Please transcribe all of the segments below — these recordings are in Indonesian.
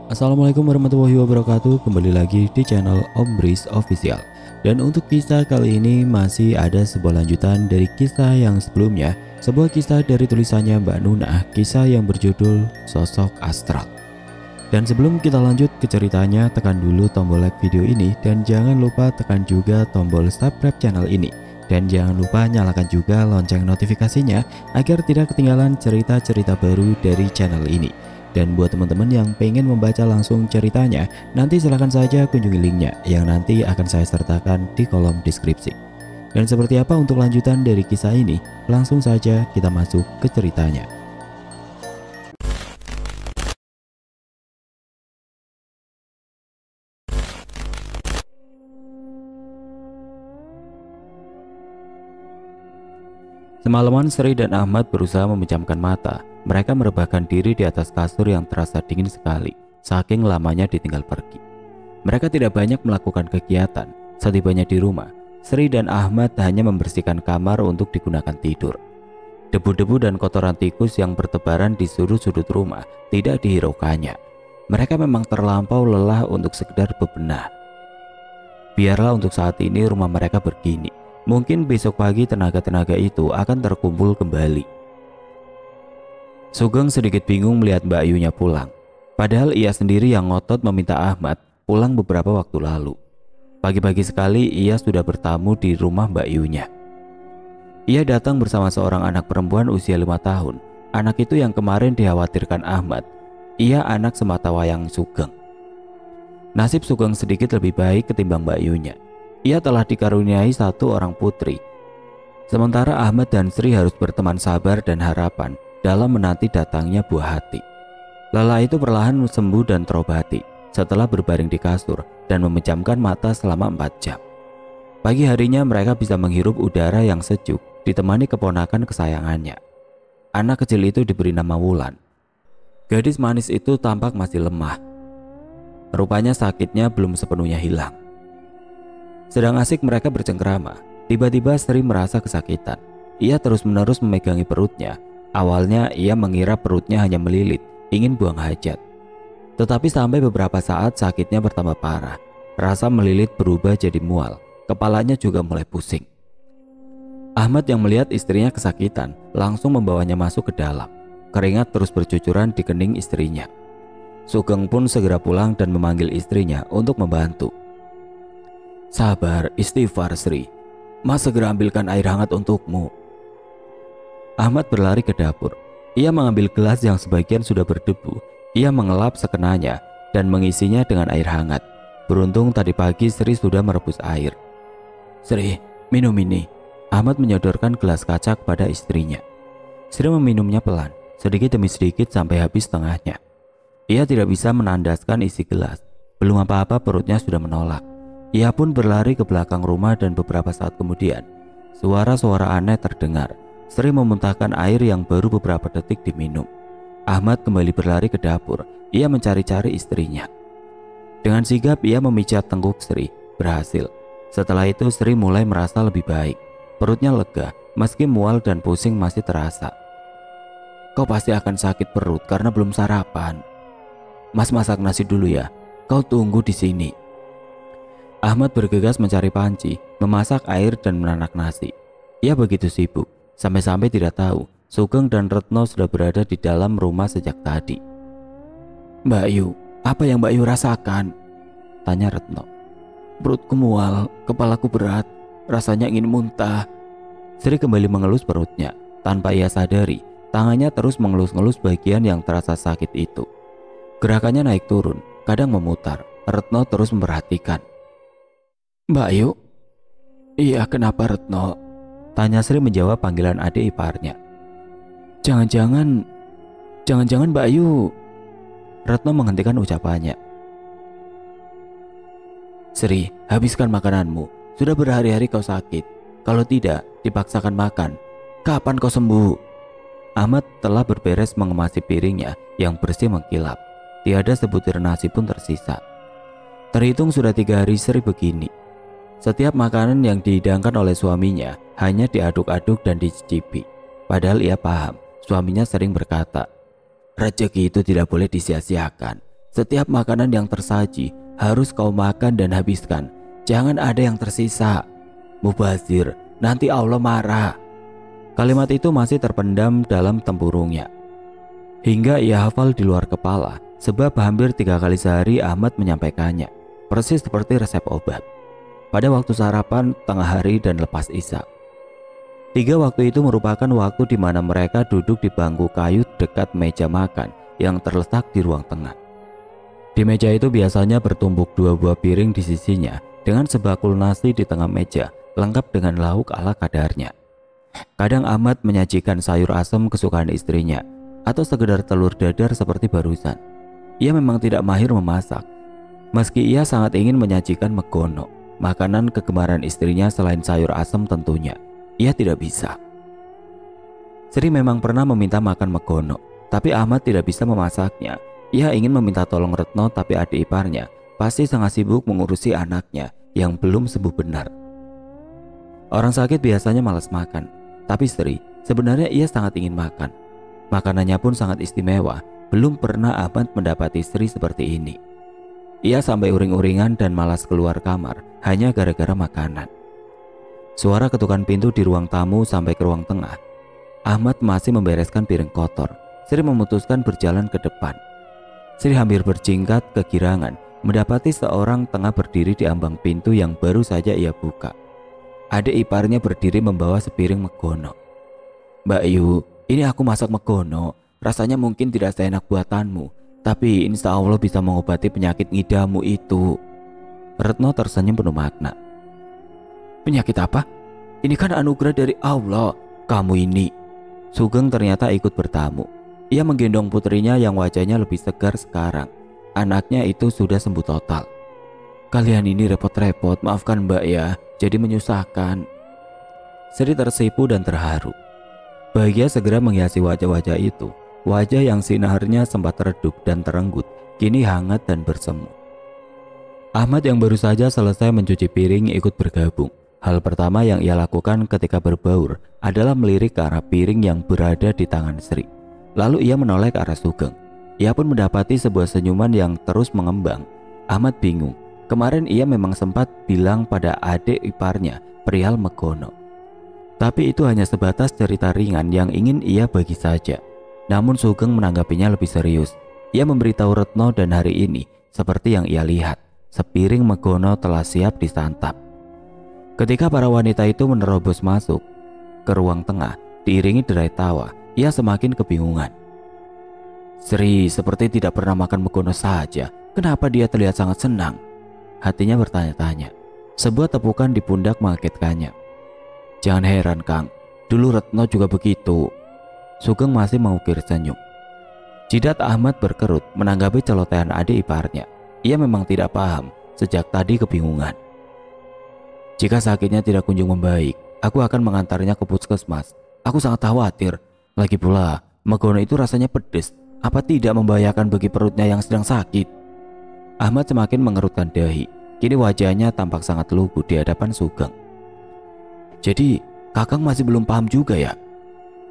Assalamualaikum warahmatullahi wabarakatuh. Kembali lagi di channel Om Bris Official. Dan untuk kisah kali ini masih ada sebuah lanjutan dari kisah yang sebelumnya. Sebuah kisah dari tulisannya Mbak Nuna, kisah yang berjudul Sosok Astral. Dan sebelum kita lanjut ke ceritanya, tekan dulu tombol like video ini dan jangan lupa tekan juga tombol subscribe channel ini. Dan jangan lupa nyalakan juga lonceng notifikasinya agar tidak ketinggalan cerita-cerita baru dari channel ini. Dan buat teman-teman yang pengen membaca langsung ceritanya, nanti silahkan saja kunjungi linknya yang nanti akan saya sertakan di kolom deskripsi. Dan seperti apa untuk lanjutan dari kisah ini? Langsung saja kita masuk ke ceritanya. Semalaman Sri dan Ahmad berusaha memejamkan mata. Mereka merebahkan diri di atas kasur yang terasa dingin sekali, saking lamanya ditinggal pergi. Mereka tidak banyak melakukan kegiatan. Setibanya di rumah, Sri dan Ahmad hanya membersihkan kamar untuk digunakan tidur. Debu-debu dan kotoran tikus yang bertebaran di sudut-sudut rumah tidak dihiraukannya. Mereka memang terlampau lelah untuk sekedar bebenah. Biarlah untuk saat ini rumah mereka begini. Mungkin besok pagi tenaga-tenaga itu akan terkumpul kembali. Sugeng sedikit bingung melihat Mbak Ayunya pulang. Padahal ia sendiri yang ngotot meminta Ahmad pulang beberapa waktu lalu. Pagi-pagi sekali ia sudah bertamu di rumah Mbak Ayunya. Ia datang bersama seorang anak perempuan usia 5 tahun. Anak itu yang kemarin dikhawatirkan Ahmad. Ia anak sematawayang Sugeng. Nasib Sugeng sedikit lebih baik ketimbang Mbak Ayunya. Ia telah dikaruniai satu orang putri. Sementara Ahmad dan Sri harus berteman sabar dan harapan dalam menanti datangnya buah hati. Lelah itu perlahan sembuh dan terobati setelah berbaring di kasur dan memejamkan mata selama 4 jam. Pagi harinya mereka bisa menghirup udara yang sejuk ditemani keponakan kesayangannya. Anak kecil itu diberi nama Wulan. Gadis manis itu tampak masih lemah. Rupanya sakitnya belum sepenuhnya hilang. Sedang asik mereka bercengkrama, tiba-tiba Sri merasa kesakitan. Ia terus-menerus memegangi perutnya. Awalnya ia mengira perutnya hanya melilit, ingin buang hajat. Tetapi sampai beberapa saat sakitnya bertambah parah. Rasa melilit berubah jadi mual, kepalanya juga mulai pusing. Ahmad yang melihat istrinya kesakitan langsung membawanya masuk ke dalam. Keringat terus bercucuran di kening istrinya. Sugeng pun segera pulang dan memanggil istrinya untuk membantu. Sabar, istighfar Sri. Mas segera ambilkan air hangat untukmu. Ahmad berlari ke dapur. Ia mengambil gelas yang sebagian sudah berdebu. Ia mengelap sekenanya dan mengisinya dengan air hangat. Beruntung tadi pagi Sri sudah merebus air. Sri, minum ini. Ahmad menyodorkan gelas kaca kepada istrinya. Sri meminumnya pelan, sedikit demi sedikit sampai habis setengahnya. Ia tidak bisa menandaskan isi gelas. Belum apa-apa perutnya sudah menolak. Ia pun berlari ke belakang rumah dan beberapa saat kemudian suara-suara aneh terdengar. Sri memuntahkan air yang baru beberapa detik diminum. Ahmad kembali berlari ke dapur. Ia mencari-cari istrinya. Dengan sigap ia memijat tengkuk Sri. Berhasil. Setelah itu Sri mulai merasa lebih baik. Perutnya lega, meski mual dan pusing masih terasa. Kau pasti akan sakit perut karena belum sarapan. Mas masak nasi dulu ya. Kau tunggu di sini. Ahmad bergegas mencari panci, memasak air dan menanak nasi. Ia begitu sibuk, sampai-sampai tidak tahu Sugeng dan Retno sudah berada di dalam rumah sejak tadi. Mbak Ayu, apa yang Mbak Ayu rasakan? Tanya Retno. Perutku mual, kepalaku berat, rasanya ingin muntah. Sri kembali mengelus perutnya. Tanpa ia sadari, tangannya terus mengelus-ngelus bagian yang terasa sakit itu. Gerakannya naik turun, kadang memutar. Retno terus memperhatikan. Mbak Ayu? Iya, kenapa Retno? Tanya Sri menjawab panggilan adik iparnya. Jangan-jangan Mbak Ayu. Retno menghentikan ucapannya. Sri, habiskan makananmu. Sudah berhari-hari kau sakit. Kalau tidak, dipaksakan makan. Kapan kau sembuh? Ahmad telah berberes mengemasi piringnya yang bersih mengkilap. Tiada sebutir nasi pun tersisa. Terhitung sudah 3 hari Sri begini. Setiap makanan yang dihidangkan oleh suaminya hanya diaduk-aduk dan dicicipi. Padahal ia paham, suaminya sering berkata, rezeki itu tidak boleh disia-siakan. Setiap makanan yang tersaji harus kau makan dan habiskan. Jangan ada yang tersisa. Mubazir, nanti Allah marah." Kalimat itu masih terpendam dalam tempurungnya, hingga ia hafal di luar kepala, sebab hampir 3 kali sehari Ahmad menyampaikannya, persis seperti resep obat. Pada waktu sarapan, tengah hari, dan lepas isya. 3 waktu itu merupakan waktu di mana mereka duduk di bangku kayu dekat meja makan yang terletak di ruang tengah. Di meja itu biasanya bertumbuk 2 buah piring di sisinya, dengan sebakul nasi di tengah meja, lengkap dengan lauk ala kadarnya. Kadang Ahmad menyajikan sayur asam kesukaan istrinya, atau sekedar telur dadar seperti barusan. Ia memang tidak mahir memasak, meski ia sangat ingin menyajikan megono, makanan kegemaran istrinya selain sayur asam tentunya. Ia tidak bisa. Sri memang pernah meminta makan megono, tapi Ahmad tidak bisa memasaknya. Ia ingin meminta tolong Retno, tapi adik iparnya pasti sangat sibuk mengurusi anaknya yang belum sembuh benar. Orang sakit biasanya malas makan, tapi Sri sebenarnya ia sangat ingin makan. Makanannya pun sangat istimewa. Belum pernah Ahmad mendapati Sri seperti ini. Ia sampai uring-uringan dan malas keluar kamar hanya gara-gara makanan. Suara ketukan pintu di ruang tamu sampai ke ruang tengah. Ahmad masih membereskan piring kotor. Sri memutuskan berjalan ke depan. Sri hampir berjingkat kegirangan mendapati seorang tengah berdiri di ambang pintu yang baru saja ia buka. Adik iparnya berdiri membawa sepiring megono. "Mbak Yu, ini aku masak megono. Rasanya mungkin tidak seenak buatanmu, tapi insya Allah bisa mengobati penyakit ngidamu itu." Retno tersenyum penuh makna. "Penyakit apa? Ini kan anugerah dari Allah. Kamu ini." Sugeng ternyata ikut bertamu. Ia menggendong putrinya yang wajahnya lebih segar sekarang. Anaknya itu sudah sembuh total. "Kalian ini repot-repot, maafkan Mbak ya, jadi menyusahkan." Sri tersipu dan terharu. Bahagia segera menghiasi wajah-wajah itu. Wajah yang sinarnya sempat redup dan terenggut, kini hangat dan bersemu. Ahmad yang baru saja selesai mencuci piring ikut bergabung. Hal pertama yang ia lakukan ketika berbaur adalah melirik ke arah piring yang berada di tangan Sri. Lalu ia menoleh ke arah Sugeng. Ia pun mendapati sebuah senyuman yang terus mengembang. Ahmad bingung. Kemarin ia memang sempat bilang pada adik iparnya perihal megono, tapi itu hanya sebatas cerita ringan yang ingin ia bagi saja. Namun Sugeng menanggapinya lebih serius. Ia memberitahu Retno dan hari ini, seperti yang ia lihat, sepiring megono telah siap disantap. Ketika para wanita itu menerobos masuk ke ruang tengah, diiringi derai tawa, ia semakin kebingungan. Sri seperti tidak pernah makan megono saja. Kenapa dia terlihat sangat senang? Hatinya bertanya-tanya. Sebuah tepukan di pundak mengagetkannya. Jangan heran Kang, dulu Retno juga begitu. Sugeng masih mengukir senyum. Jidat Ahmad berkerut menanggapi celotehan adik iparnya. Ia memang tidak paham, sejak tadi kebingungan. Jika sakitnya tidak kunjung membaik, aku akan mengantarnya ke puskesmas. Aku sangat khawatir. Lagi pula, megono itu rasanya pedas. Apa tidak membahayakan bagi perutnya yang sedang sakit? Ahmad semakin mengerutkan dahi. Kini wajahnya tampak sangat lugu di hadapan Sugeng. Jadi, Kakang masih belum paham juga ya?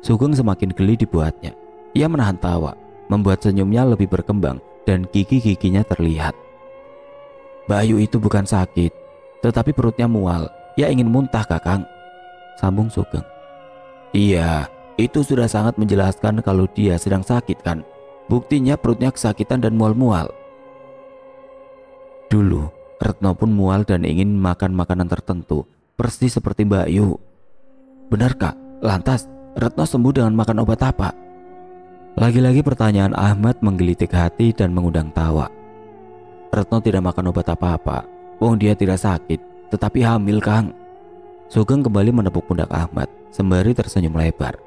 Sugeng semakin geli dibuatnya. Ia menahan tawa, membuat senyumnya lebih berkembang dan gigi-giginya terlihat. Bayu itu bukan sakit, tetapi perutnya mual. Ia ingin muntah Kakang, sambung Sugeng. Iya, itu sudah sangat menjelaskan kalau dia sedang sakit kan. Buktinya perutnya kesakitan dan mual-mual. Dulu Retno pun mual dan ingin makan makanan tertentu, persis seperti Mbak Yu. Benar Kak? Lantas Retno sembuh dengan makan obat apa? Lagi-lagi pertanyaan Ahmad menggelitik hati dan mengundang tawa. Retno tidak makan obat apa-apa. Wong dia tidak sakit, tetapi hamil Kang. Sugeng kembali menepuk pundak Ahmad sembari tersenyum lebar.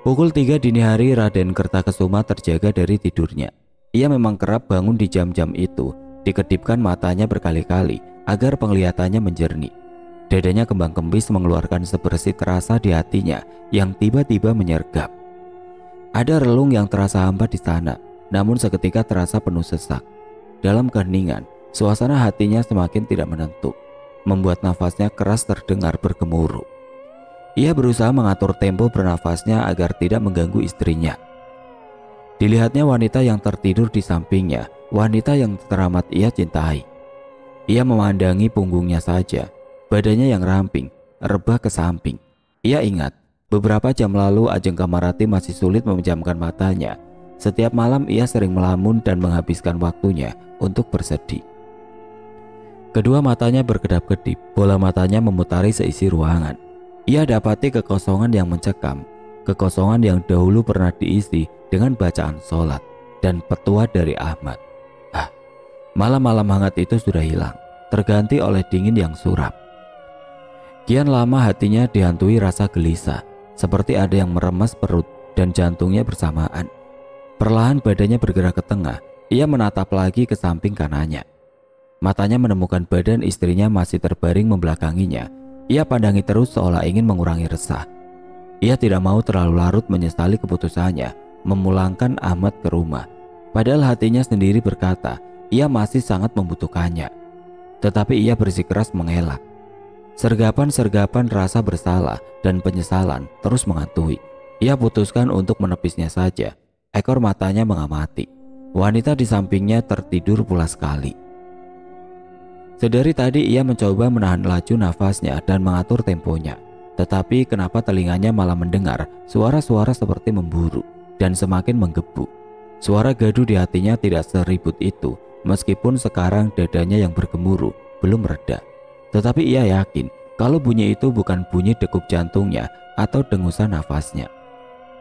Pukul 3 dini hari Raden Kertakesuma terjaga dari tidurnya. Ia memang kerap bangun di jam-jam itu, dikedipkan matanya berkali-kali agar penglihatannya menjernih. Dadanya kembang-kembis mengeluarkan sebersih terasa di hatinya yang tiba-tiba menyergap. Ada relung yang terasa hampa di sana, namun seketika terasa penuh sesak. Dalam keheningan, suasana hatinya semakin tidak menentu, membuat nafasnya keras terdengar bergemuruh. Ia berusaha mengatur tempo bernafasnya agar tidak mengganggu istrinya. Dilihatnya wanita yang tertidur di sampingnya, wanita yang teramat ia cintai. Ia memandangi punggungnya saja, badannya yang ramping, rebah ke samping. Ia ingat, beberapa jam lalu Ajeng Kamarati masih sulit memejamkan matanya. Setiap malam ia sering melamun dan menghabiskan waktunya untuk bersedih. Kedua matanya berkedap-kedip, bola matanya memutari seisi ruangan. Ia dapati kekosongan yang mencekam, kekosongan yang dahulu pernah diisi dengan bacaan sholat dan petua dari Ahmad. Malam-malam hangat itu sudah hilang, terganti oleh dingin yang suram. Kian lama hatinya dihantui rasa gelisah, seperti ada yang meremas perut dan jantungnya bersamaan. Perlahan badannya bergerak ke tengah, ia menatap lagi ke samping kanannya. Matanya menemukan badan istrinya masih terbaring membelakanginya. Ia pandangi terus seolah ingin mengurangi resah. Ia tidak mau terlalu larut menyesali keputusannya memulangkan Ahmad ke rumah. Padahal hatinya sendiri berkata, ia masih sangat membutuhkannya. Tetapi ia bersikeras mengelak. Sergapan-sergapan rasa bersalah dan penyesalan terus menghantui. Ia putuskan untuk menepisnya saja. Ekor matanya mengamati. Wanita di sampingnya tertidur pula sekali. Sedari tadi ia mencoba menahan laju nafasnya dan mengatur temponya. Tetapi kenapa telinganya malah mendengar suara-suara seperti memburu dan semakin menggebu. Suara gaduh di hatinya tidak seribut itu, meskipun sekarang dadanya yang bergemuruh belum reda. Tetapi ia yakin kalau bunyi itu bukan bunyi degup jantungnya atau dengusan nafasnya.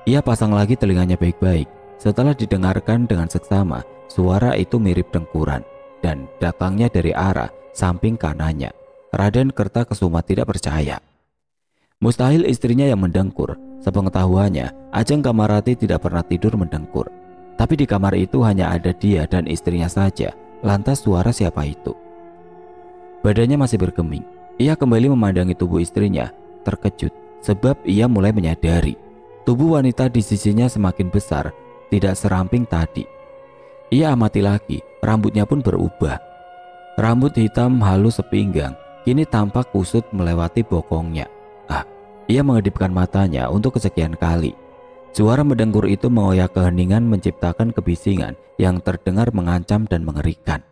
Ia pasang lagi telinganya baik-baik. Setelah didengarkan dengan seksama, suara itu mirip dengkuran dan datangnya dari arah samping kanannya. Raden Kertakesuma tidak percaya. Mustahil istrinya yang mendengkur. Sepengetahuannya, Ajeng Kamarati tidak pernah tidur mendengkur. Tapi di kamar itu hanya ada dia dan istrinya saja. Lantas suara siapa itu? Badannya masih bergeming. Ia kembali memandangi tubuh istrinya, terkejut sebab ia mulai menyadari tubuh wanita di sisinya semakin besar, tidak seramping tadi. Ia amati lagi, rambutnya pun berubah. Rambut hitam halus sepinggang kini tampak kusut melewati bokongnya. Ia mengedipkan matanya untuk kesekian kali. Suara mendengkur itu mengoyak keheningan, menciptakan kebisingan yang terdengar mengancam dan mengerikan.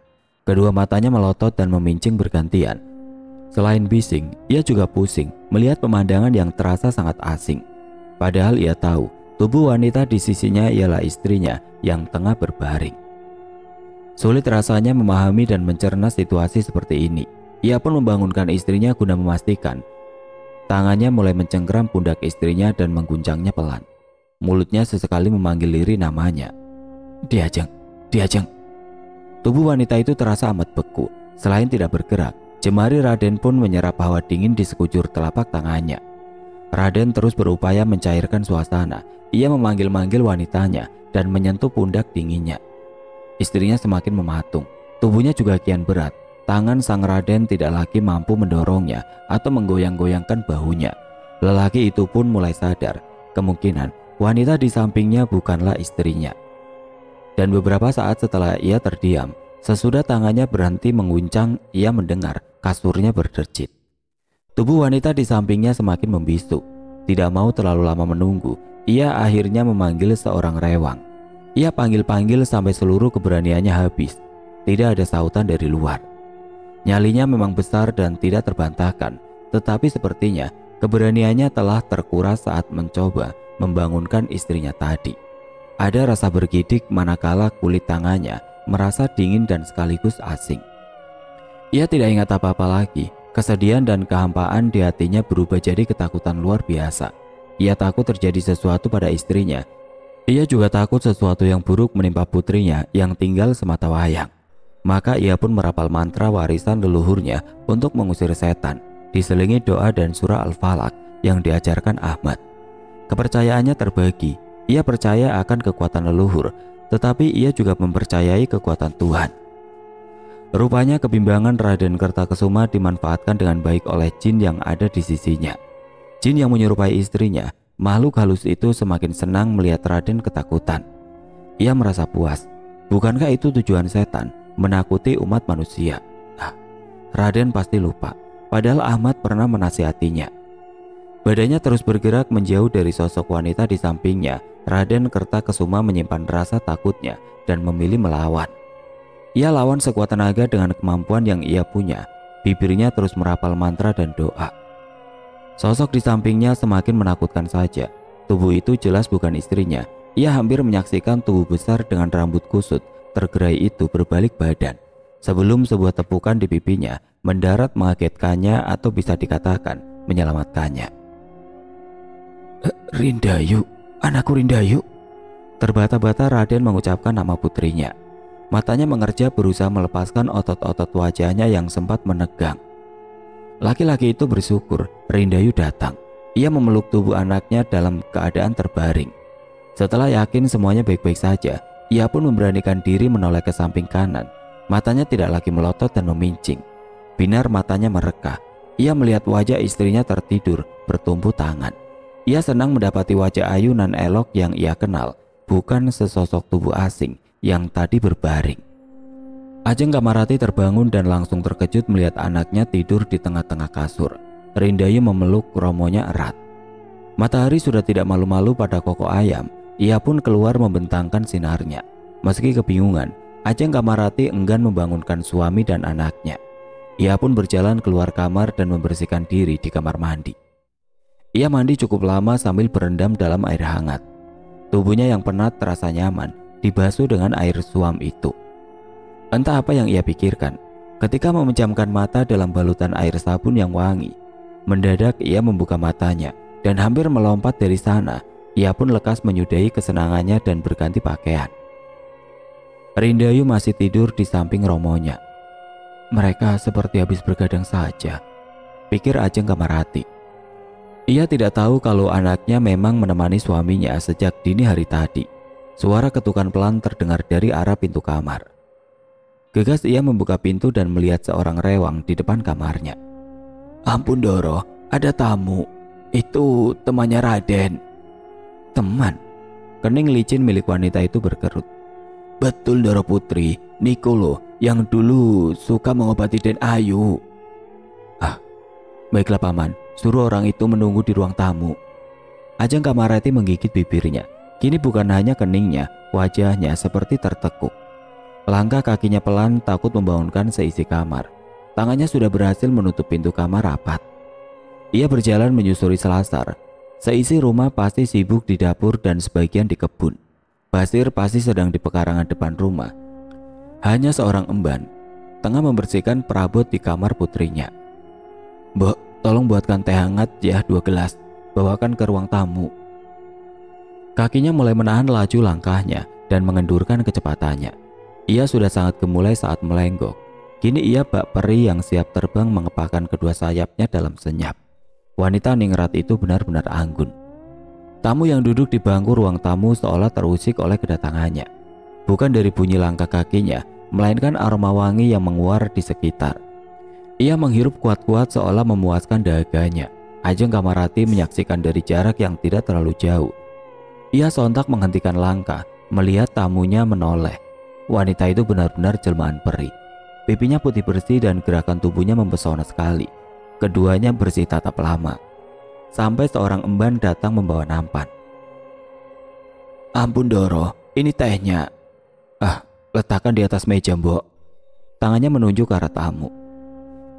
Kedua matanya melotot dan memincing bergantian. Selain bising, ia juga pusing melihat pemandangan yang terasa sangat asing. Padahal ia tahu tubuh wanita di sisinya ialah istrinya yang tengah berbaring. Sulit rasanya memahami dan mencerna situasi seperti ini. Ia pun membangunkan istrinya guna memastikan. Tangannya mulai mencengkeram pundak istrinya dan mengguncangnya pelan. Mulutnya sesekali memanggil lirih namanya. Diajeng, Diajeng. Tubuh wanita itu terasa amat beku. Selain tidak bergerak, jemari Raden pun menyerap hawa dingin di sekujur telapak tangannya. Raden terus berupaya mencairkan suasana. Ia memanggil-manggil wanitanya dan menyentuh pundak dinginnya. Istrinya semakin mematung. Tubuhnya juga kian berat. Tangan sang Raden tidak lagi mampu mendorongnya atau menggoyang-goyangkan bahunya. Lelaki itu pun mulai sadar kemungkinan wanita di sampingnya bukanlah istrinya. Dan beberapa saat setelah ia terdiam, sesudah tangannya berhenti menguncang, ia mendengar kasurnya berdecit. Tubuh wanita di sampingnya semakin membisu. Tidak mau terlalu lama menunggu, ia akhirnya memanggil seorang rewang. Ia panggil-panggil sampai seluruh keberaniannya habis. Tidak ada sautan dari luar. Nyalinya memang besar dan tidak terbantahkan, tetapi sepertinya keberaniannya telah terkuras saat mencoba membangunkan istrinya tadi. Ada rasa bergidik manakala kulit tangannya merasa dingin dan sekaligus asing. Ia tidak ingat apa-apa lagi. Kesedihan dan kehampaan di hatinya berubah jadi ketakutan luar biasa. Ia takut terjadi sesuatu pada istrinya. Ia juga takut sesuatu yang buruk menimpa putrinya yang tinggal semata wayang. Maka ia pun merapal mantra warisan leluhurnya untuk mengusir setan, diselingi doa dan surah Al-Falaq yang diajarkan Ahmad. Kepercayaannya terbagi. Ia percaya akan kekuatan leluhur, tetapi ia juga mempercayai kekuatan Tuhan. Rupanya kebimbangan Raden Kertakesuma dimanfaatkan dengan baik oleh jin yang ada di sisinya. Jin yang menyerupai istrinya, makhluk halus itu semakin senang melihat Raden ketakutan. Ia merasa puas. Bukankah itu tujuan setan? Menakuti umat manusia. Raden pasti lupa. Padahal Ahmad pernah menasihatinya. Badannya terus bergerak menjauh dari sosok wanita di sampingnya. Raden Kertakesuma menyimpan rasa takutnya dan memilih melawan. Ia lawan sekuat tenaga dengan kemampuan yang ia punya. Bibirnya terus merapal mantra dan doa. Sosok di sampingnya semakin menakutkan saja. Tubuh itu jelas bukan istrinya. Ia hampir menyaksikan tubuh besar dengan rambut kusut tergerai itu berbalik badan. Sebelum sebuah tepukan di pipinya mendarat mengagetkannya atau bisa dikatakan menyelamatkannya. Rindayu, anakku Rindayu. Terbata-bata Raden mengucapkan nama putrinya. Matanya mengerjap berusaha melepaskan otot-otot wajahnya yang sempat menegang. Laki-laki itu bersyukur Rindayu datang. Ia memeluk tubuh anaknya dalam keadaan terbaring. Setelah yakin semuanya baik-baik saja, ia pun memberanikan diri menoleh ke samping kanan. Matanya tidak lagi melotot dan memincing. Binar matanya mereka. Ia melihat wajah istrinya tertidur bertumpu tangan. Ia senang mendapati wajah ayu nan elok yang ia kenal, bukan sesosok tubuh asing yang tadi berbaring. Ajeng Kamarati terbangun dan langsung terkejut melihat anaknya tidur di tengah-tengah kasur. Rindayu memeluk romonya erat. Matahari sudah tidak malu-malu pada koko ayam. Ia pun keluar membentangkan sinarnya. Meski kebingungan, Ajeng Kamarati enggan membangunkan suami dan anaknya. Ia pun berjalan keluar kamar dan membersihkan diri di kamar mandi. Ia mandi cukup lama sambil berendam dalam air hangat. Tubuhnya yang penat terasa nyaman dibasuh dengan air suam itu. Entah apa yang ia pikirkan ketika memejamkan mata dalam balutan air sabun yang wangi. Mendadak ia membuka matanya dan hampir melompat dari sana. Ia pun lekas menyudahi kesenangannya dan berganti pakaian. Rindayu masih tidur di samping romonya. Mereka seperti habis bergadang saja, pikir Ajeng Kamarati. Ia tidak tahu kalau anaknya memang menemani suaminya sejak dini hari tadi. Suara ketukan pelan terdengar dari arah pintu kamar. Gegas ia membuka pintu dan melihat seorang rewang di depan kamarnya. Ampun Doro, ada tamu. Itu temannya Raden. Teman? Kening licin milik wanita itu berkerut. Betul Doro Putri, Niko loh yang dulu suka mengobati Den Ayu. Ah, baiklah paman, suruh orang itu menunggu di ruang tamu. Ajeng Kamarati menggigit bibirnya. Kini bukan hanya keningnya, wajahnya seperti tertekuk. Langkah kakinya pelan takut membangunkan seisi kamar. Tangannya sudah berhasil menutup pintu kamar rapat. Ia berjalan menyusuri selasar. Seisi rumah pasti sibuk di dapur dan sebagian di kebun. Basir pasti sedang di pekarangan depan rumah. Hanya seorang emban tengah membersihkan perabot di kamar putrinya. Mbok, tolong buatkan teh hangat ya 2 gelas. Bawakan ke ruang tamu. Kakinya mulai menahan laju langkahnya dan mengendurkan kecepatannya. Ia sudah sangat gemulai saat melenggok. Kini ia bak peri yang siap terbang mengepakkan kedua sayapnya dalam senyap. Wanita ningrat itu benar-benar anggun. Tamu yang duduk di bangku ruang tamu seolah terusik oleh kedatangannya. Bukan dari bunyi langkah kakinya, melainkan aroma wangi yang menguar di sekitar. Ia menghirup kuat-kuat seolah memuaskan dahaganya. Ajeng Kamarati menyaksikan dari jarak yang tidak terlalu jauh. Ia sontak menghentikan langkah, melihat tamunya menoleh. Wanita itu benar-benar jelmaan peri. Pipinya putih bersih dan gerakan tubuhnya mempesona sekali. Keduanya bersih tatap lama. Sampai seorang emban datang membawa nampan. Ampun Doro, ini tehnya. Ah, letakkan di atas meja Mbok. Tangannya menunjuk ke arah tamu.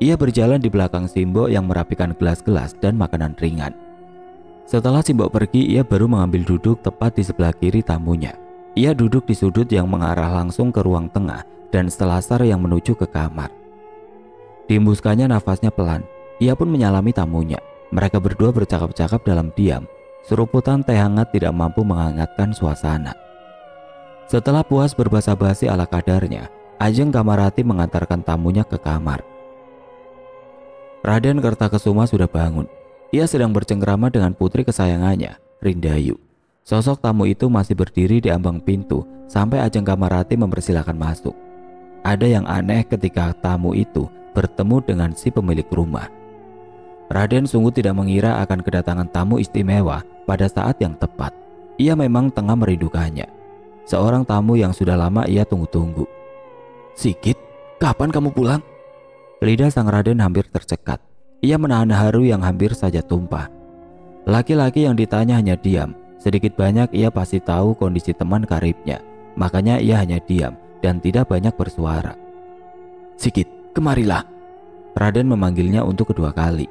Ia berjalan di belakang Simbok yang merapikan gelas-gelas dan makanan ringan. Setelah Simbok pergi, ia baru mengambil duduk tepat di sebelah kiri tamunya. Ia duduk di sudut yang mengarah langsung ke ruang tengah dan selasar yang menuju ke kamar. Dihembuskannya nafasnya pelan. Ia pun menyalami tamunya. Mereka berdua bercakap-cakap dalam diam. Seruputan teh hangat tidak mampu menghangatkan suasana. Setelah puas berbasa-basi ala kadarnya, Ajeng Kamarati mengantarkan tamunya ke kamar. Raden Kertakesuma sudah bangun. Ia sedang bercengkrama dengan putri kesayangannya, Rindayu. Sosok tamu itu masih berdiri di ambang pintu sampai Ajeng Kamarati mempersilahkan masuk. Ada yang aneh ketika tamu itu bertemu dengan si pemilik rumah. Raden sungguh tidak mengira akan kedatangan tamu istimewa pada saat yang tepat. Ia memang tengah merindukannya. Seorang tamu yang sudah lama ia tunggu-tunggu. Sigit, kapan kamu pulang? Lidah sang Raden hampir tercekat. Ia menahan haru yang hampir saja tumpah. Laki-laki yang ditanya hanya diam. Sedikit banyak ia pasti tahu kondisi teman karibnya, makanya ia hanya diam dan tidak banyak bersuara. "Sigit, kemarilah." Raden memanggilnya untuk kedua kali.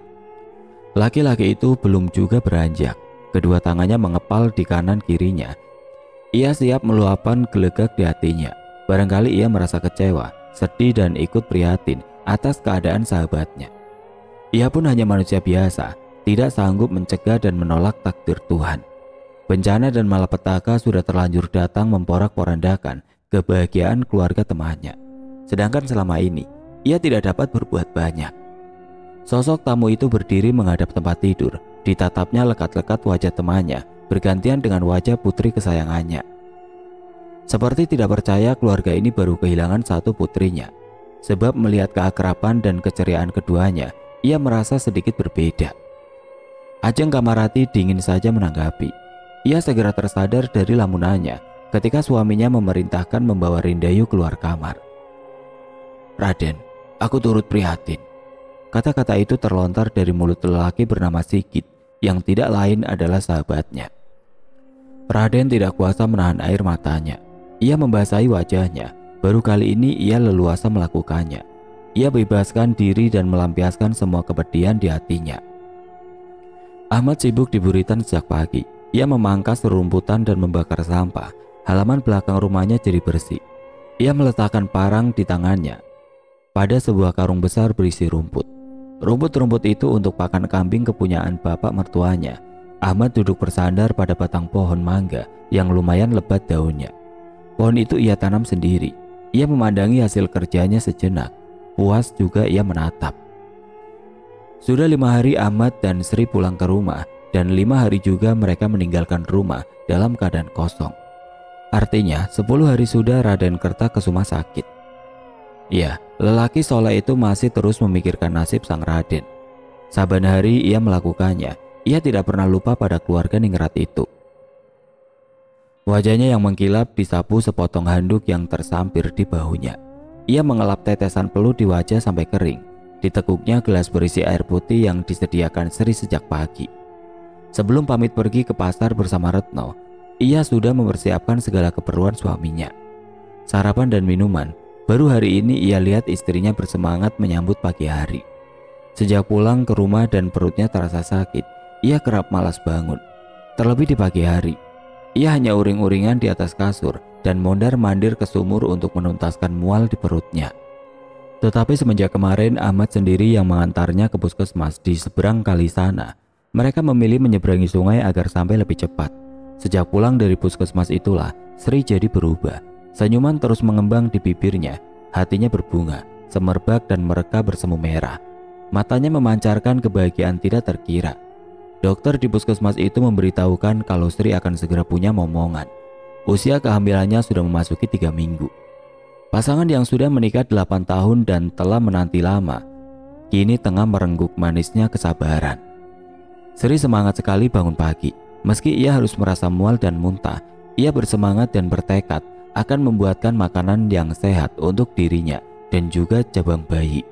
Laki-laki itu belum juga beranjak. Kedua tangannya mengepal di kanan kirinya. Ia siap meluapkan gelegak di hatinya. Barangkali ia merasa kecewa, sedih dan ikut prihatin atas keadaan sahabatnya. Ia pun hanya manusia biasa, tidak sanggup mencegah dan menolak takdir Tuhan. Bencana dan malapetaka sudah terlanjur datang memporak-porandakan kebahagiaan keluarga temannya. Sedangkan selama ini, ia tidak dapat berbuat banyak. Sosok tamu itu berdiri menghadap tempat tidur. Ditatapnya lekat-lekat wajah temannya, bergantian dengan wajah putri kesayangannya. Seperti tidak percaya keluarga ini baru kehilangan satu putrinya. Sebab melihat keakraban dan keceriaan keduanya, ia merasa sedikit berbeda. Ajeng Kamarati dingin saja menanggapi. Ia segera tersadar dari lamunannya ketika suaminya memerintahkan membawa Rindayu keluar kamar. "Raden, aku turut prihatin." Kata-kata itu terlontar dari mulut lelaki bernama Sigit yang tidak lain adalah sahabatnya. Raden tidak kuasa menahan air matanya. Ia membasahi wajahnya. Baru kali ini ia leluasa melakukannya. Ia bebaskan diri dan melampiaskan semua kepedihan di hatinya. Ahmad sibuk di buritan sejak pagi. Ia memangkas rerumputan dan membakar sampah. Halaman belakang rumahnya jadi bersih. Ia meletakkan parang di tangannya pada sebuah karung besar berisi rumput. Rumput-rumput itu untuk pakan kambing kepunyaan bapak mertuanya. Ahmad duduk bersandar pada batang pohon mangga yang lumayan lebat daunnya. Pohon itu ia tanam sendiri. Ia memandangi hasil kerjanya sejenak. Puas juga ia menatap. Sudah 5 hari Ahmad dan Sri pulang ke rumah, dan 5 hari juga mereka meninggalkan rumah dalam keadaan kosong. Artinya 10 hari sudah Raden Kertakesuma sakit. Ya, lelaki soleh itu masih terus memikirkan nasib sang Raden. Saban hari ia melakukannya. Ia tidak pernah lupa pada keluarga ningrat itu. Wajahnya yang mengkilap disapu sepotong handuk yang tersampir di bahunya. Ia mengelap tetesan peluh di wajah sampai kering. Ditekuknya gelas berisi air putih yang disediakan Sri sejak pagi. Sebelum pamit pergi ke pasar bersama Retno, ia sudah mempersiapkan segala keperluan suaminya. Sarapan dan minuman, baru hari ini ia lihat istrinya bersemangat menyambut pagi hari. Sejak pulang ke rumah dan perutnya terasa sakit, ia kerap malas bangun. Terlebih di pagi hari, ia hanya uring-uringan di atas kasur dan mondar-mandir ke sumur untuk menuntaskan mual di perutnya. Tetapi semenjak kemarin Ahmad sendiri yang mengantarnya ke puskesmas di seberang kali sana, mereka memilih menyeberangi sungai agar sampai lebih cepat. Sejak pulang dari puskesmas itulah Sri jadi berubah. Senyuman terus mengembang di bibirnya, hatinya berbunga, semerbak dan mereka bersemu merah. Matanya memancarkan kebahagiaan tidak terkira. Dokter di puskesmas itu memberitahukan kalau Sri akan segera punya momongan. Usia kehamilannya sudah memasuki 3 minggu. Pasangan yang sudah menikah 8 tahun dan telah menanti lama, kini tengah merengguk manisnya kesabaran. Sri semangat sekali bangun pagi. Meski ia harus merasa mual dan muntah, ia bersemangat dan bertekad akan membuatkan makanan yang sehat untuk dirinya dan juga cabang bayi.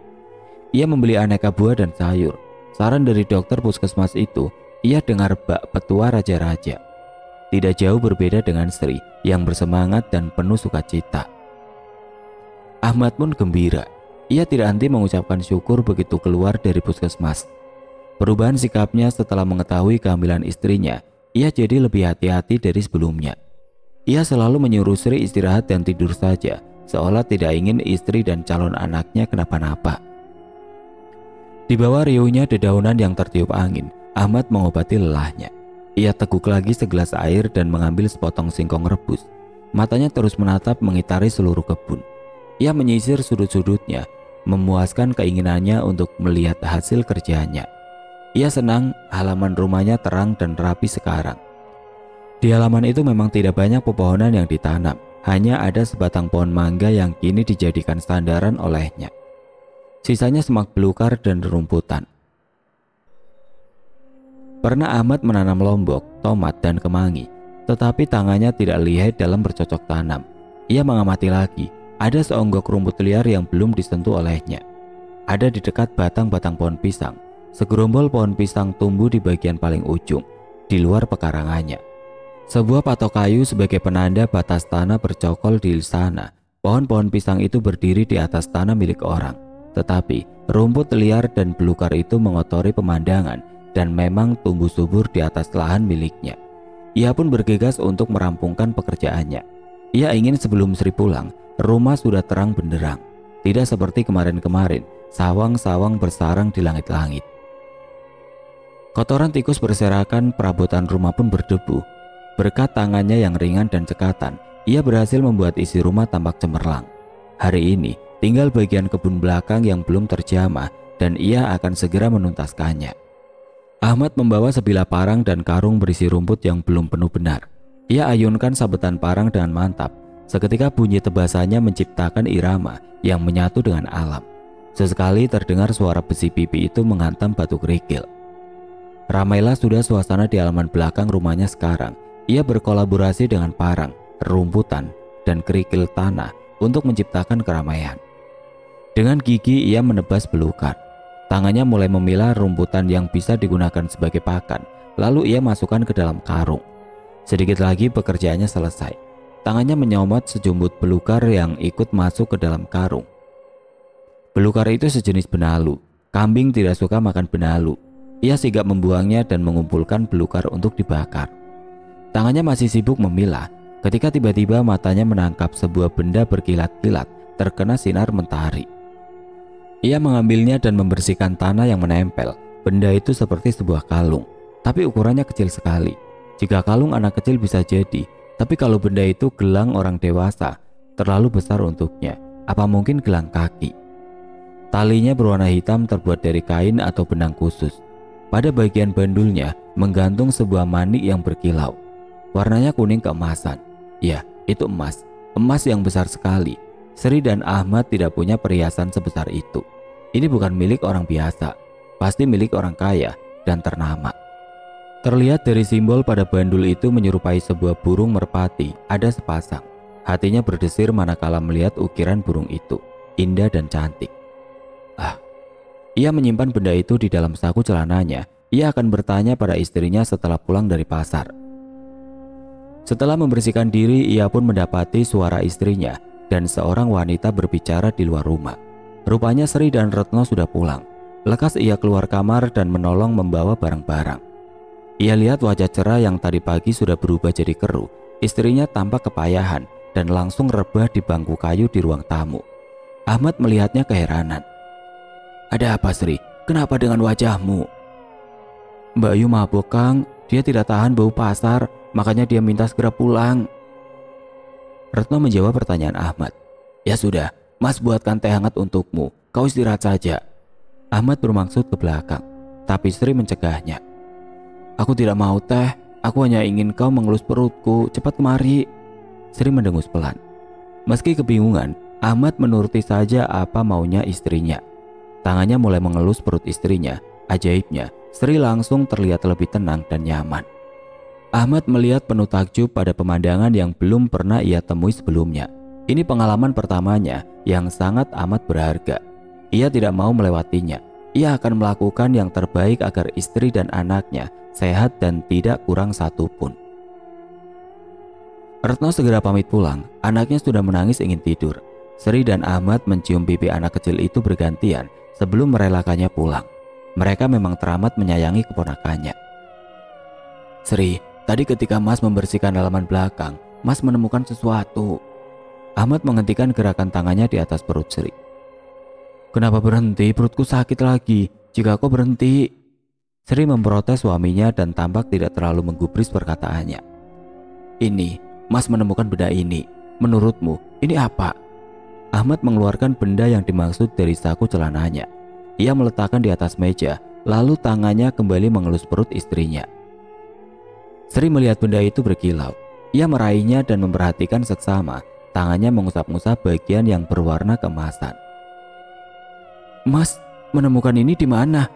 Ia membeli aneka buah dan sayur. Saran dari dokter puskesmas itu, ia dengar bak petua raja-raja. Tidak jauh berbeda dengan Sri yang bersemangat dan penuh sukacita. Ahmad pun gembira. Ia tidak henti mengucapkan syukur begitu keluar dari puskesmas. Perubahan sikapnya setelah mengetahui kehamilan istrinya, ia jadi lebih hati-hati dari sebelumnya. Ia selalu menyuruh Sri istirahat dan tidur saja, seolah tidak ingin istri dan calon anaknya kenapa-napa. Di bawah riuhnya dedaunan yang tertiup angin, Ahmad mengobati lelahnya. Ia teguk lagi segelas air dan mengambil sepotong singkong rebus. Matanya terus menatap mengitari seluruh kebun. Ia menyisir sudut-sudutnya, memuaskan keinginannya untuk melihat hasil kerjanya. Ia senang halaman rumahnya terang dan rapi sekarang. Di halaman itu memang tidak banyak pepohonan yang ditanam. Hanya ada sebatang pohon mangga yang kini dijadikan sandaran olehnya. Sisanya semak belukar dan rerumputan. Pernah Ahmad menanam lombok, tomat, dan kemangi, tetapi tangannya tidak lihai dalam bercocok tanam. Ia mengamati lagi, ada seonggok rumput liar yang belum disentuh olehnya. Ada di dekat batang-batang pohon pisang. segerombol pohon pisang tumbuh di bagian paling ujung, di luar pekarangannya. Sebuah patok kayu sebagai penanda batas tanah bercokol di sana. Pohon-pohon pisang itu berdiri di atas tanah milik orang. Tetapi rumput liar dan belukar itu mengotori pemandangan dan memang tumbuh subur di atas lahan miliknya. Ia pun bergegas untuk merampungkan pekerjaannya. Ia ingin sebelum Sri pulang, rumah sudah terang benderang. Tidak seperti kemarin-kemarin, sawang-sawang bersarang di langit-langit. Kotoran tikus berserakan, perabotan rumah pun berdebu. Berkat tangannya yang ringan dan cekatan, ia berhasil membuat isi rumah tampak cemerlang. Hari ini, tinggal bagian kebun belakang yang belum terjamah dan ia akan segera menuntaskannya. Ahmad membawa sebilah parang dan karung berisi rumput yang belum penuh benar. Ia ayunkan sabetan parang dengan mantap. Seketika bunyi tebasannya menciptakan irama yang menyatu dengan alam. Sesekali terdengar suara besi pipi itu menghantam batu kerikil. Ramailah sudah suasana di halaman belakang rumahnya sekarang. Ia berkolaborasi dengan parang, rumputan, dan kerikil tanah untuk menciptakan keramaian. Dengan gigi ia menebas belukar. Tangannya mulai memilah rumputan yang bisa digunakan sebagai pakan, lalu ia masukkan ke dalam karung. Sedikit lagi pekerjaannya selesai. Tangannya menyomot sejumput belukar yang ikut masuk ke dalam karung. Belukar itu sejenis benalu. Kambing tidak suka makan benalu. Ia sigap membuangnya dan mengumpulkan belukar untuk dibakar. Tangannya masih sibuk memilah, ketika tiba-tiba matanya menangkap sebuah benda berkilat-kilat terkena sinar mentari. Ia mengambilnya dan membersihkan tanah yang menempel. Benda itu seperti sebuah kalung, tapi ukurannya kecil sekali. Jika kalung anak kecil bisa jadi, tapi kalau benda itu gelang orang dewasa, terlalu besar untuknya. Apa mungkin gelang kaki? Talinya berwarna hitam terbuat dari kain atau benang khusus. Pada bagian bandulnya menggantung sebuah manik yang berkilau. Warnanya kuning keemasan. Ya, itu emas. Emas yang besar sekali. Sri dan Ahmad tidak punya perhiasan sebesar itu. Ini bukan milik orang biasa, pasti milik orang kaya dan ternama. Terlihat dari simbol pada bandul itu menyerupai sebuah burung merpati, ada sepasang. Hatinya berdesir manakala melihat ukiran burung itu, indah dan cantik. Ia menyimpan benda itu di dalam saku celananya. Ia akan bertanya pada istrinya setelah pulang dari pasar. Setelah membersihkan diri, ia pun mendapati suara istrinya dan seorang wanita berbicara di luar rumah. Rupanya Sri dan Retno sudah pulang. Lekas ia keluar kamar dan menolong membawa barang-barang. Ia lihat wajah cerah yang tadi pagi sudah berubah jadi keruh. Istrinya tampak kepayahan dan langsung rebah di bangku kayu di ruang tamu. Ahmad melihatnya keheranan. "Ada apa, Sri? Kenapa dengan wajahmu?" "Mbak Yu mabuk, Kang. Dia tidak tahan bau pasar, makanya dia minta segera pulang." Retno menjawab pertanyaan Ahmad. "Ya sudah, Mas buatkan teh hangat untukmu. Kau istirahat saja." Ahmad bermaksud ke belakang, tapi Sri mencegahnya. "Aku tidak mau teh. Aku hanya ingin kau mengelus perutku. Cepat kemari." Sri mendengus pelan. Meski kebingungan, Ahmad menuruti saja apa maunya istrinya. Tangannya mulai mengelus perut istrinya. Ajaibnya, Sri langsung terlihat lebih tenang dan nyaman. Ahmad melihat penuh takjub pada pemandangan yang belum pernah ia temui sebelumnya. Ini pengalaman pertamanya yang sangat amat berharga. Ia tidak mau melewatinya. Ia akan melakukan yang terbaik agar istri dan anaknya sehat dan tidak kurang satupun. Retno segera pamit pulang. Anaknya sudah menangis ingin tidur. Sri dan Ahmad mencium pipi anak kecil itu bergantian sebelum merelakannya pulang. Mereka memang teramat menyayangi keponakannya. "Sri, tadi ketika Mas membersihkan halaman belakang, Mas menemukan sesuatu." Ahmad menghentikan gerakan tangannya di atas perut Sri. "Kenapa berhenti? Perutku sakit lagi. Jika kau berhenti..." Sri memprotes suaminya dan tampak tidak terlalu menggubris perkataannya. "Ini, Mas menemukan benda ini. Menurutmu, ini apa?" Ahmad mengeluarkan benda yang dimaksud dari saku celananya. Ia meletakkan di atas meja, lalu tangannya kembali mengelus perut istrinya. Sri melihat benda itu berkilau. Ia meraihnya dan memperhatikan seksama. Tangannya mengusap-ngusap bagian yang berwarna keemasan. "Mas, menemukan ini di mana?"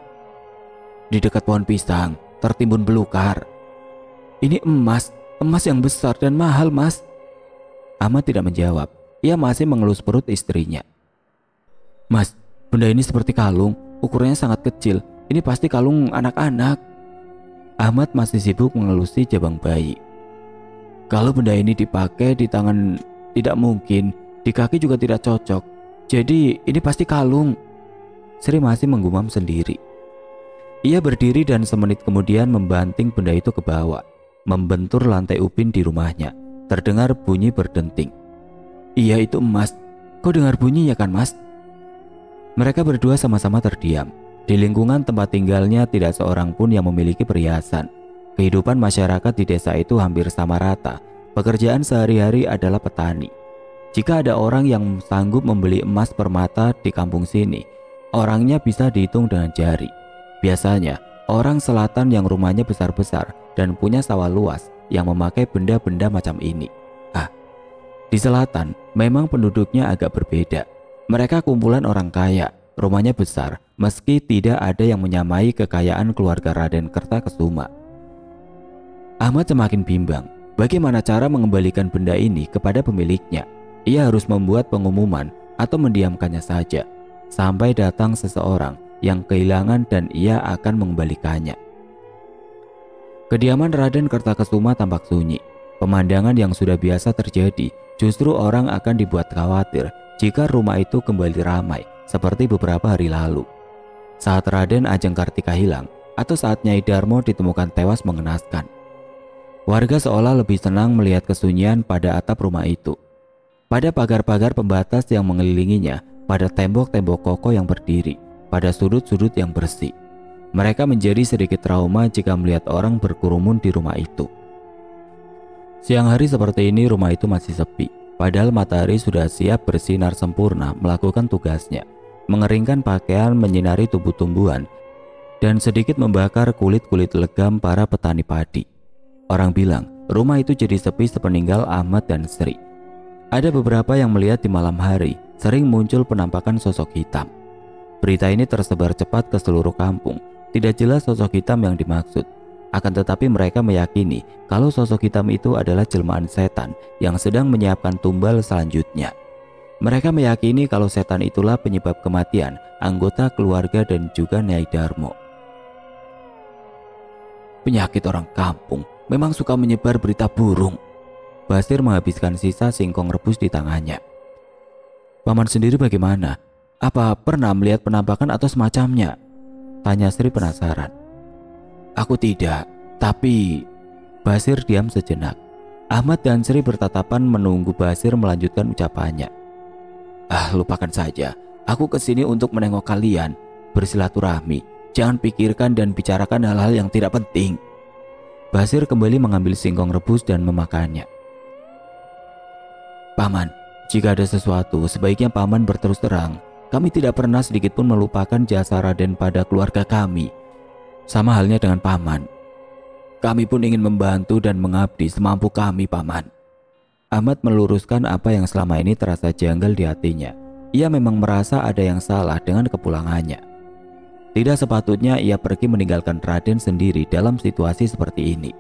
"Di dekat pohon pisang, tertimbun belukar." "Ini emas, emas yang besar dan mahal, Mas." Ahmad tidak menjawab. Ia masih mengelus perut istrinya. "Mas, benda ini seperti kalung, ukurannya sangat kecil. Ini pasti kalung anak-anak. Ahmad masih sibuk mengelusi jabang bayi. Kalau benda ini dipakai di tangan tidak mungkin, di kaki juga tidak cocok. Jadi ini pasti kalung. Sri masih menggumam sendiri. Ia berdiri dan semenit kemudian membanting benda itu ke bawah, membentur lantai upin di rumahnya. Terdengar bunyi berdenting. Iya, itu emas. Kau dengar bunyinya kan, Mas? Mereka berdua sama-sama terdiam. Di lingkungan tempat tinggalnya tidak seorang pun yang memiliki perhiasan. Kehidupan masyarakat di desa itu hampir sama rata. Pekerjaan sehari-hari adalah petani. Jika ada orang yang sanggup membeli emas permata di kampung sini, orangnya bisa dihitung dengan jari. Biasanya, orang selatan yang rumahnya besar-besar dan punya sawah luas yang memakai benda-benda macam ini. Di selatan, memang penduduknya agak berbeda. Mereka kumpulan orang kaya, rumahnya besar, meski tidak ada yang menyamai kekayaan keluarga Raden Kertakesuma. Ahmad semakin bimbang, bagaimana cara mengembalikan benda ini kepada pemiliknya. Ia harus membuat pengumuman atau mendiamkannya saja, sampai datang seseorang yang kehilangan dan ia akan mengembalikannya. Kediaman Raden Kertakesuma tampak sunyi. Pemandangan yang sudah biasa terjadi, justru orang akan dibuat khawatir jika rumah itu kembali ramai seperti beberapa hari lalu. Saat Raden Ajeng Kartika hilang atau saat Nyai Darmo ditemukan tewas mengenaskan. Warga seolah lebih senang melihat kesunyian pada atap rumah itu, pada pagar-pagar pembatas yang mengelilinginya, pada tembok-tembok kokoh yang berdiri, pada sudut-sudut yang bersih. Mereka menjadi sedikit trauma jika melihat orang berkerumun di rumah itu. Siang hari seperti ini rumah itu masih sepi, padahal matahari sudah siap bersinar sempurna melakukan tugasnya, mengeringkan pakaian, menyinari tubuh tumbuhan, dan sedikit membakar kulit-kulit legam para petani padi. Orang bilang rumah itu jadi sepi sepeninggal Ahmad dan Sri. Ada beberapa yang melihat di malam hari sering muncul penampakan sosok hitam. Berita ini tersebar cepat ke seluruh kampung. Tidak jelas sosok hitam yang dimaksud. Akan tetapi mereka meyakini kalau sosok hitam itu adalah jelmaan setan yang sedang menyiapkan tumbal selanjutnya. Mereka meyakini kalau setan itulah penyebab kematian anggota keluarga dan juga Nyai Darmo. Penyakit orang kampung memang suka menyebar berita burung. Basir menghabiskan sisa singkong rebus di tangannya. Paman sendiri bagaimana? Apa pernah melihat penampakan atau semacamnya? Tanya Sri penasaran. Aku tidak, tapi... Basir diam sejenak. Ahmad dan Sri bertatapan menunggu Basir melanjutkan ucapannya. Lupakan saja. Aku kesini untuk menengok kalian, bersilaturahmi. Jangan pikirkan dan bicarakan hal-hal yang tidak penting. Basir kembali mengambil singkong rebus dan memakannya. Paman, jika ada sesuatu, sebaiknya Paman berterus terang. Kami tidak pernah sedikit pun melupakan jasa Raden pada keluarga kami. Sama halnya dengan Paman. Kami pun ingin membantu dan mengabdi semampu kami, Paman. Ahmad meluruskan apa yang selama ini terasa janggal di hatinya. Ia memang merasa ada yang salah dengan kepulangannya. Tidak sepatutnya ia pergi meninggalkan Raden sendiri dalam situasi seperti ini.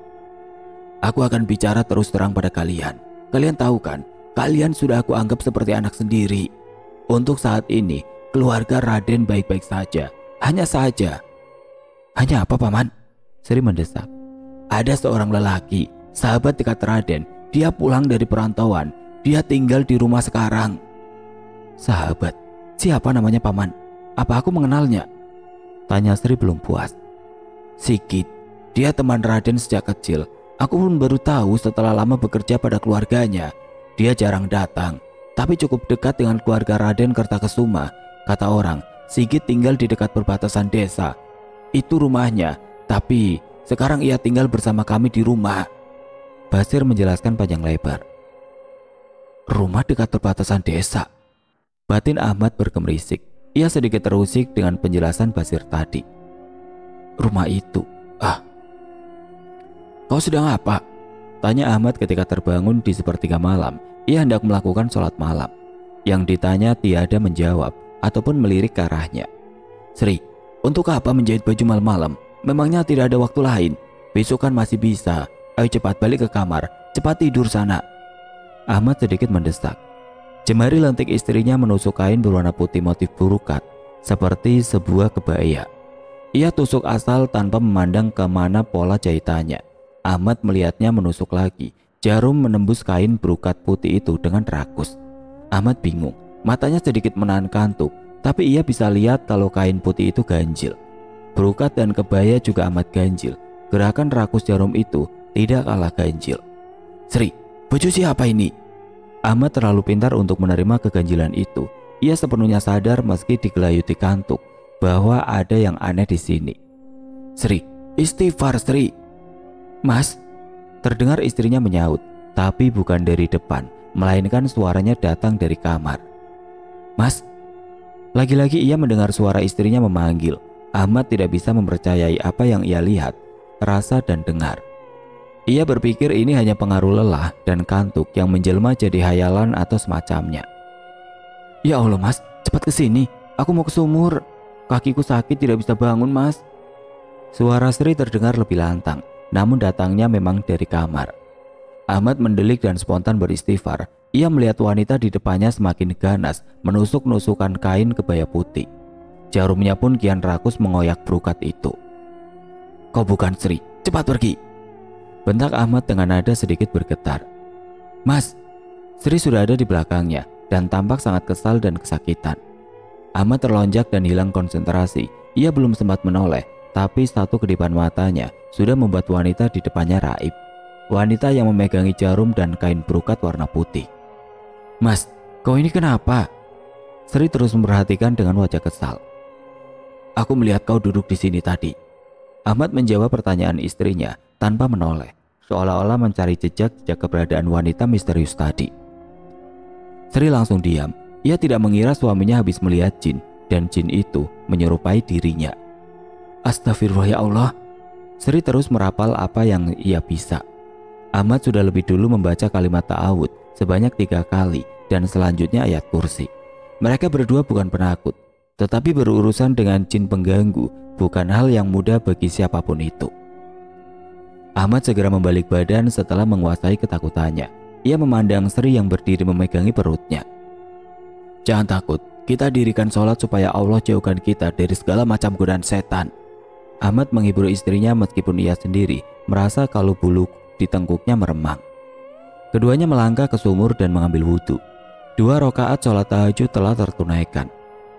Aku akan bicara terus terang pada kalian. Kalian tahu kan, kalian sudah aku anggap seperti anak sendiri. Untuk saat ini, keluarga Raden baik-baik saja. Hanya saja. Hanya apa, Paman? Sri mendesak. Ada seorang lelaki, sahabat dekat Raden. Dia pulang dari perantauan. Dia tinggal di rumah sekarang. Sahabat? Siapa namanya, Paman? Apa aku mengenalnya? Tanya Sri belum puas. Sigit. Dia teman Raden sejak kecil. Aku pun baru tahu setelah lama bekerja pada keluarganya. Dia jarang datang, tapi cukup dekat dengan keluarga Raden Kertakesuma. Kata orang, Sigit tinggal di dekat perbatasan desa. Itu rumahnya, tapi sekarang ia tinggal bersama kami di rumah. Basir menjelaskan panjang lebar. Rumah dekat perbatasan desa. Batin Ahmad bergemerisik. Ia sedikit terusik dengan penjelasan Basir tadi. Rumah itu, Kau sedang apa? Tanya Ahmad ketika terbangun di sepertiga malam. Ia hendak melakukan sholat malam. Yang ditanya tiada menjawab ataupun melirik ke arahnya. Sri, untuk apa menjahit baju malam-malam? Memangnya tidak ada waktu lain? Besok kan masih bisa. Ayo cepat balik ke kamar. Cepat tidur sana. Ahmad sedikit mendesak. Jemari lentik istrinya menusuk kain berwarna putih motif burukat seperti sebuah kebaya. Ia tusuk asal tanpa memandang kemana pola jahitannya. Ahmad melihatnya menusuk lagi. Jarum menembus kain berukat putih itu dengan rakus. Ahmad bingung, matanya sedikit menahan kantuk, tapi ia bisa lihat kalau kain putih itu ganjil. Berukat dan kebaya juga amat ganjil. Gerakan rakus jarum itu tidak kalah ganjil. Sri, baju siapa ini? Ahmad terlalu pintar untuk menerima keganjilan itu. Ia sepenuhnya sadar meski digelayuti kantuk bahwa ada yang aneh di sini. Sri, istighfar Sri. Mas, terdengar istrinya menyaut, tapi bukan dari depan, melainkan suaranya datang dari kamar. Mas, lagi-lagi ia mendengar suara istrinya memanggil. Ahmad tidak bisa mempercayai apa yang ia lihat, rasa dan dengar. Ia berpikir ini hanya pengaruh lelah dan kantuk yang menjelma jadi hayalan atau semacamnya. Ya Allah mas, cepat ke sini. Aku mau ke sumur. Kakiku sakit tidak bisa bangun mas. Suara Sri terdengar lebih lantang, namun datangnya memang dari kamar. Ahmad mendelik dan spontan beristighfar. Ia melihat wanita di depannya semakin ganas menusuk-nusukan kain kebaya putih. Jarumnya pun kian rakus mengoyak berukat itu. Kau bukan Sri, cepat pergi. Bentak Ahmad dengan nada sedikit bergetar. Mas, Sri sudah ada di belakangnya dan tampak sangat kesal dan kesakitan. Ahmad terlonjak dan hilang konsentrasi. Ia belum sempat menoleh, tapi satu kedipan matanya sudah membuat wanita di depannya raib. Wanita yang memegangi jarum dan kain berukat warna putih. Mas, kau ini kenapa? Sri terus memperhatikan dengan wajah kesal. Aku melihat kau duduk di sini tadi. Ahmad menjawab pertanyaan istrinya tanpa menoleh, seolah-olah mencari jejak-jejak keberadaan wanita misterius tadi. Sri langsung diam. Ia tidak mengira suaminya habis melihat jin, dan jin itu menyerupai dirinya. Astagfirullah ya Allah. Sri terus merapal apa yang ia bisa. Ahmad sudah lebih dulu membaca kalimat ta'awud sebanyak 3 kali dan selanjutnya ayat kursi. Mereka berdua bukan penakut, tetapi berurusan dengan jin pengganggu bukan hal yang mudah bagi siapapun itu. Ahmad segera membalik badan setelah menguasai ketakutannya. Ia memandang Sri yang berdiri memegangi perutnya. Jangan takut, kita dirikan sholat supaya Allah jauhkan kita dari segala macam godaan setan. Ahmad menghibur istrinya meskipun ia sendiri merasa kalau bulu di tengkuknya meremang. Keduanya melangkah ke sumur dan mengambil wudhu. 2 rakaat sholat tahajud telah tertunaikan.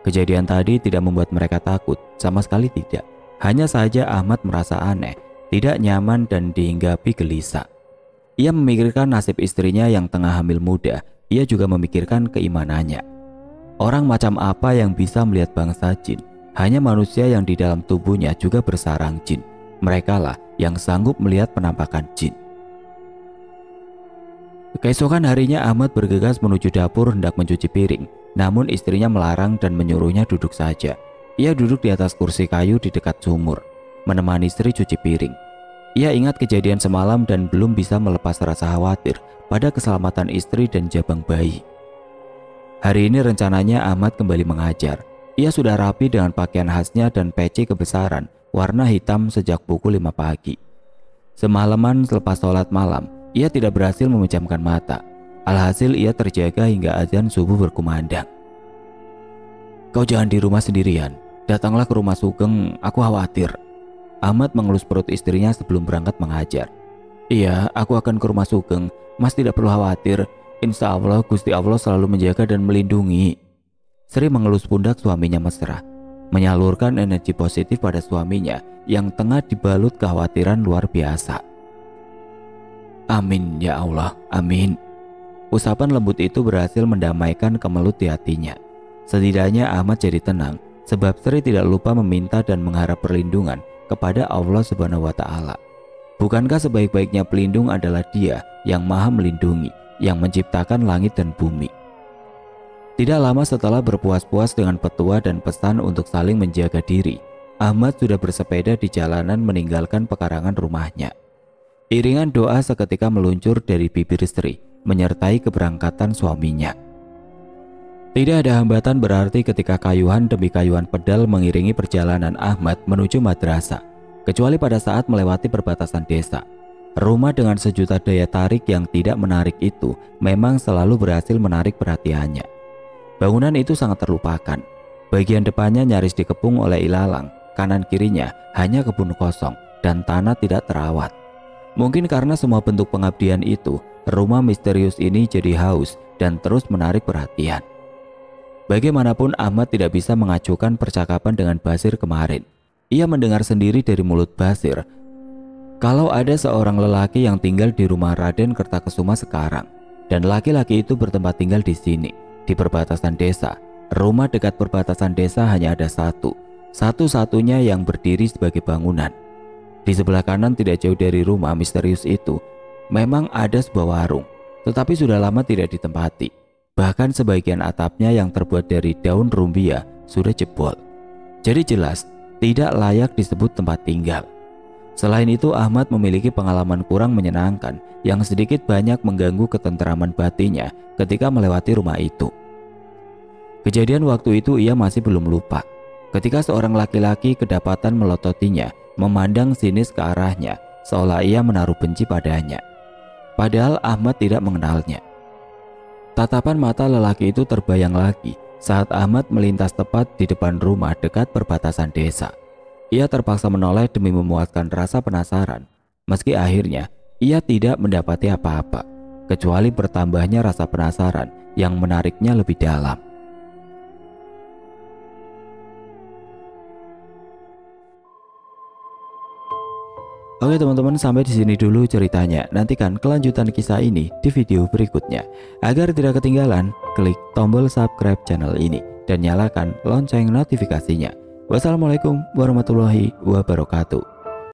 Kejadian tadi tidak membuat mereka takut, sama sekali tidak. Hanya saja Ahmad merasa aneh, tidak nyaman dan dihinggapi gelisah. Ia memikirkan nasib istrinya yang tengah hamil muda. Ia juga memikirkan keimanannya. Orang macam apa yang bisa melihat bangsa jin? Hanya manusia yang di dalam tubuhnya juga bersarang jin. Merekalah yang sanggup melihat penampakan jin. Keesokan harinya Ahmad bergegas menuju dapur hendak mencuci piring. Namun istrinya melarang dan menyuruhnya duduk saja. Ia duduk di atas kursi kayu di dekat sumur, menemani Sri cuci piring. Ia ingat kejadian semalam dan belum bisa melepas rasa khawatir pada keselamatan istri dan jabang bayi. Hari ini rencananya Ahmad kembali mengajar. Ia sudah rapi dengan pakaian khasnya dan peci kebesaran warna hitam sejak pukul 5 pagi. Semalaman selepas sholat malam, ia tidak berhasil memejamkan mata. Alhasil ia terjaga hingga azan subuh berkumandang. Kau jangan di rumah sendirian. Datanglah ke rumah Sugeng, aku khawatir. Ahmad mengelus perut istrinya sebelum berangkat mengajar. Iya, aku akan ke rumah Sugeng. Mas tidak perlu khawatir. Insya Allah Gusti Allah selalu menjaga dan melindungi. Sri mengelus pundak suaminya mesra, menyalurkan energi positif pada suaminya yang tengah dibalut kekhawatiran luar biasa. Amin ya Allah, amin. Usapan lembut itu berhasil mendamaikan kemelut di hatinya. Setidaknya Ahmad jadi tenang, sebab Sri tidak lupa meminta dan mengharap perlindungan kepada Allah Subhanahu wa Ta'ala. Bukankah sebaik-baiknya pelindung adalah Dia yang Maha Melindungi, yang menciptakan langit dan bumi? Tidak lama setelah berpuas-puas dengan petua dan pesan untuk saling menjaga diri, Ahmad sudah bersepeda di jalanan meninggalkan pekarangan rumahnya. Iringan doa seketika meluncur dari bibir Sri, menyertai keberangkatan suaminya. Tidak ada hambatan berarti ketika kayuhan demi kayuhan pedal mengiringi perjalanan Ahmad menuju madrasah, kecuali pada saat melewati perbatasan desa. Rumah dengan sejuta daya tarik yang tidak menarik itu memang selalu berhasil menarik perhatiannya. Bangunan itu sangat terlupakan. Bagian depannya nyaris dikepung oleh ilalang. kanan kirinya hanya kebun kosong dan tanah tidak terawat. Mungkin karena semua bentuk pengabdian itu, rumah misterius ini jadi haus dan terus menarik perhatian. Bagaimanapun Ahmad tidak bisa mengacukan percakapan dengan Basir kemarin. Ia mendengar sendiri dari mulut Basir kalau ada seorang lelaki yang tinggal di rumah Raden Kertakesuma sekarang, dan laki-laki itu bertempat tinggal di sini, di perbatasan desa. Rumah dekat perbatasan desa hanya ada satu-satunya yang berdiri sebagai bangunan. Di sebelah kanan tidak jauh dari rumah misterius itu, memang ada sebuah warung, tetapi sudah lama tidak ditempati. Bahkan sebagian atapnya yang terbuat dari daun rumbia sudah jebol. Jadi jelas tidak layak disebut tempat tinggal. Selain itu, Ahmad memiliki pengalaman kurang menyenangkan yang sedikit banyak mengganggu ketenteraman batinnya ketika melewati rumah itu. Kejadian waktu itu ia masih belum lupa. Ketika seorang laki-laki kedapatan melototinya, memandang sinis ke arahnya, seolah ia menaruh benci padanya. Padahal Ahmad tidak mengenalnya. Tatapan mata lelaki itu terbayang lagi saat Ahmad melintas tepat di depan rumah dekat perbatasan desa. Ia terpaksa menoleh demi memuaskan rasa penasaran, meski akhirnya ia tidak mendapati apa-apa, kecuali bertambahnya rasa penasaran yang menariknya lebih dalam. Oke teman-teman, sampai di sini dulu ceritanya. Nantikan kelanjutan kisah ini di video berikutnya. Agar tidak ketinggalan, klik tombol subscribe channel ini dan nyalakan lonceng notifikasinya. Wassalamualaikum warahmatullahi wabarakatuh.